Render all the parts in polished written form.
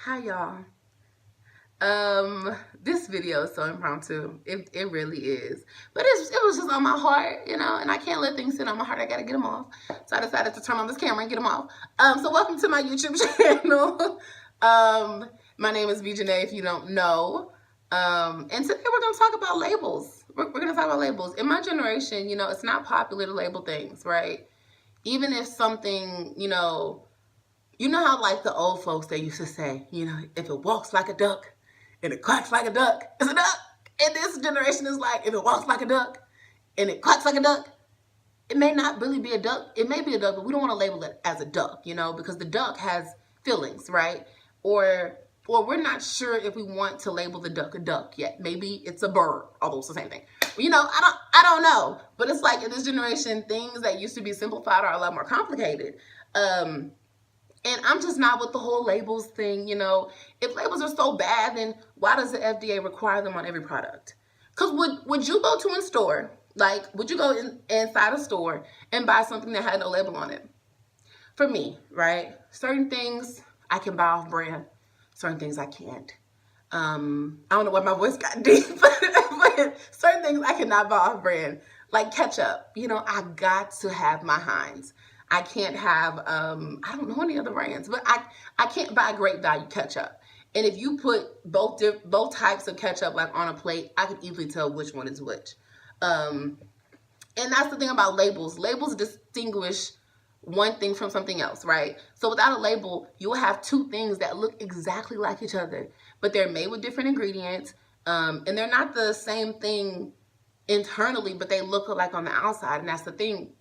Hi y'all. This video is so impromptu. It really is. But it was just on my heart, and I can't let things sit on my heart. I gotta get them off. So I decided to turn on this camera and get them off. So welcome to my YouTube channel. My name is Vijanae, if you don't know. And today we're gonna talk about labels. We're gonna talk about labels. In my generation, it's not popular to label things, right? Even if something, you know how like the old folks, they used to say, if it walks like a duck and it quacks like a duck, it's a duck. And this generation is like, if it walks like a duck and it quacks like a duck, it may not really be a duck. It may be a duck, but we don't want to label it as a duck, because the duck has feelings, right? Or we're not sure if we want to label the duck a duck yet. Maybe it's a bird, although it's the same thing. I don't know. But it's like in this generation, things that used to be simplified are a lot more complicated. And I'm just not with the whole labels thing, If labels are so bad, then why does the FDA require them on every product? Because would you go to a store, would you go inside a store and buy something that had no label on it? For me, right? Certain things I can buy off brand, certain things I can't. I don't know why my voice got deep, but certain things I cannot buy off brand, like ketchup. I got to have my Heinz. I can't have, I don't know any other brands, but I can't buy great value ketchup. And if you put both types of ketchup like on a plate, I can easily tell which one is which. And that's the thing about labels. Labels distinguish one thing from something else, right? So without a label, you will have two things that look exactly like each other, but they're made with different ingredients, and they're not the same thing internally, but they look alike on the outside, and that's the thing.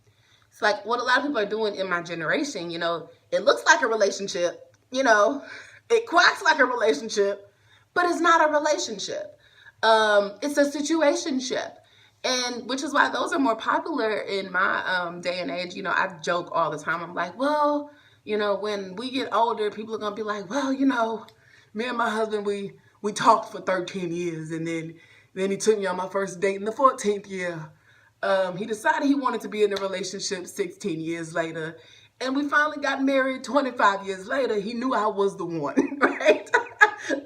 It's like what a lot of people are doing in my generation, it looks like a relationship, it quacks like a relationship, but it's not a relationship. It's a situationship. And which is why those are more popular in my day and age. I joke all the time. I'm like, well, when we get older, people are going to be like, well, me and my husband, we talked for 13 years. And then he took me on my first date in the 14th year. He decided he wanted to be in a relationship 16 years later. And we finally got married 25 years later. He knew I was the one, right?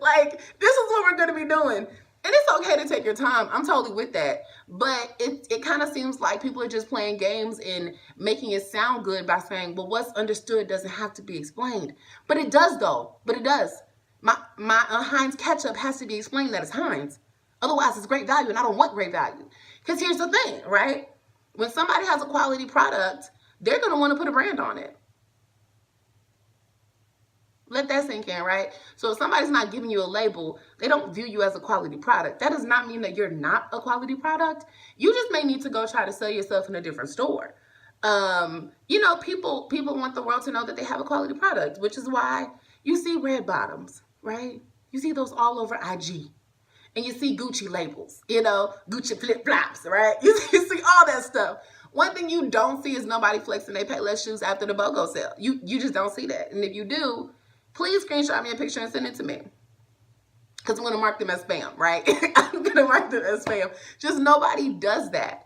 Like, this is what we're going to be doing. And it's okay to take your time. I'm totally with that. But it kind of seems like people are just playing games and making it sound good by saying, well, what's understood doesn't have to be explained. But it does, though. But it does. My Heinz ketchup has to be explained that it's Heinz. Otherwise, it's great value, and I don't want great value. Because here's the thing, right? When somebody has a quality product, they're going to want to put a brand on it. Let that sink in, right? So if somebody's not giving you a label, they don't view you as a quality product. That does not mean that you're not a quality product. You just may need to go try to sell yourself in a different store. People want the world to know that they have a quality product, which is why you see red bottoms, right? You see those all over IG. And you see Gucci labels, Gucci flip-flops, right? You see all that stuff. One thing you don't see is nobody flexing they Payless shoes after the BOGO sale. You just don't see that. And if you do, please screenshot me a picture and send it to me. Because I'm going to mark them as spam, right? I'm going to mark them as spam. Just nobody does that.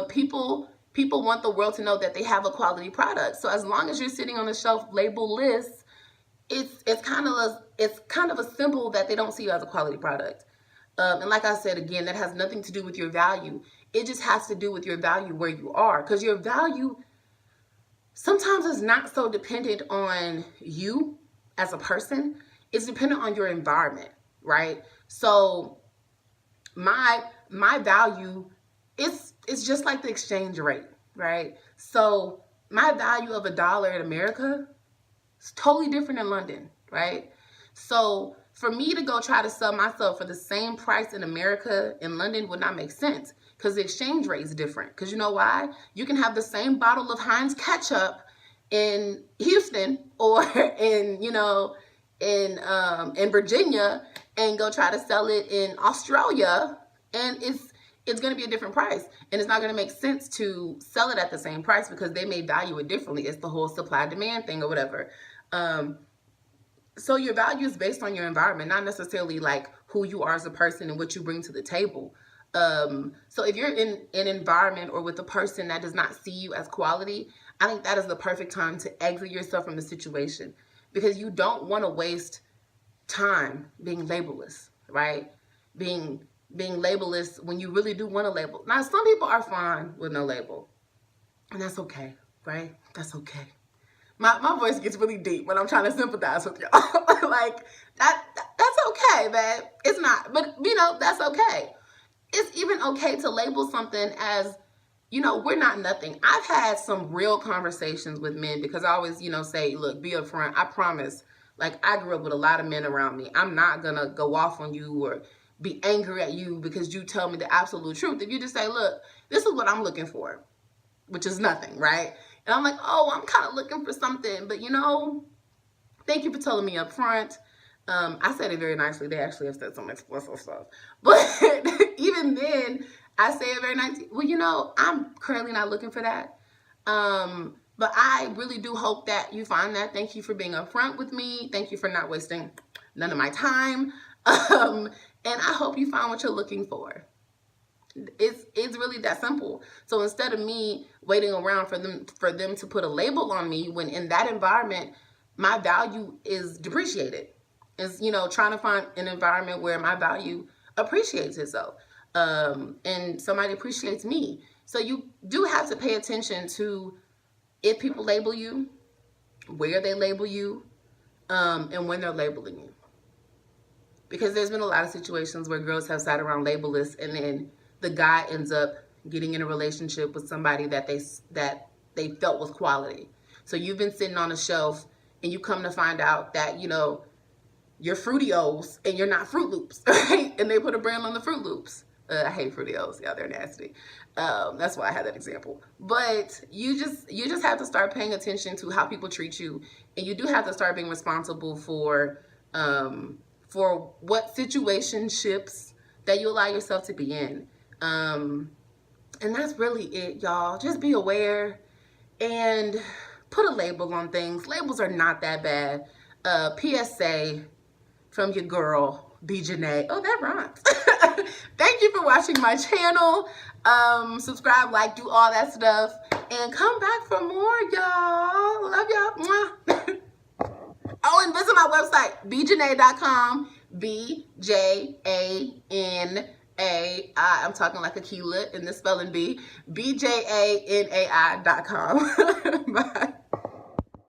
People want the world to know that they have a quality product. So as long as you're sitting on the shelf label list, it's kind of a symbol that they don't see you as a quality product. And like I said, again, that has nothing to do with your value. It just has to do with your value where you are. Because your value sometimes is not so dependent on you as a person. It's dependent on your environment, right? So my value is just like the exchange rate, right? So my value of $1 in America is totally different in London, right? So for me to go try to sell myself for the same price in America in London would not make sense because the exchange rate is different. Because you know why? You can have the same bottle of Heinz ketchup in Houston or in Virginia and go try to sell it in Australia, and it's going to be a different price, and it's not going to make sense to sell it at the same price because they may value it differently. It's the whole supply demand thing or whatever. So your value is based on your environment, not necessarily like who you are as a person and what you bring to the table. So if you're in an environment or with a person that does not see you as quality, I think that is the perfect time to exit yourself from the situation because you don't want to waste time being labelless, right? Being labelless when you really do want to label. Now, some people are fine with no label, and that's okay, right? That's okay. My voice gets really deep when I'm trying to sympathize with y'all. Like, that's okay, babe. It's not, but, you know, that's okay. It's even okay to label something as, you know, we're not nothing. I've had some real conversations with men because I always, you know, say, look, be upfront. I promise. Like, I grew up with a lot of men around me. I'm not going to go off on you or be angry at you because you tell me the absolute truth. If you just say, look, this is what I'm looking for, which is nothing, right? And I'm like, oh, I'm kind of looking for something. But, you know, thank you for telling me up front. I said it very nicely. They actually have said some explicit stuff. But even then, I say it very nicely. Well, you know, I'm currently not looking for that. But I really do hope that you find that. Thank you for being upfront with me. Thank you for not wasting none of my time. And I hope you find what you're looking for. It's really that simple. So instead of me waiting around for them to put a label on me, when in that environment, my value is depreciated. Is, you know, trying to find an environment where my value appreciates itself. And somebody appreciates me. So you do have to pay attention to if people label you, where they label you, and when they're labeling you. Because there's been a lot of situations where girls have sat around labelless, and then the guy ends up getting in a relationship with somebody that they felt was quality. So you've been sitting on a shelf, and you come to find out that, you know, you're Fruity-O's and you're not Fruit Loops, right? And they put a brand on the Fruit Loops. I hate Fruity-O's. Yeah, they're nasty. That's why I had that example. But you just have to start paying attention to how people treat you, and you do have to start being responsible for what situationships that you allow yourself to be in. And that's really it, y'all. Just be aware and put a label on things. Labels are not that bad. PSA from your girl, B. Janae. Oh, that rhymes. Thank you for watching my channel. Subscribe, like, do all that stuff. And come back for more, y'all. Love y'all. Oh, and visit my website, bjanai.com. BJANAI. I'm talking like Aquila in the spelling bee. BJANAI.com. Bye.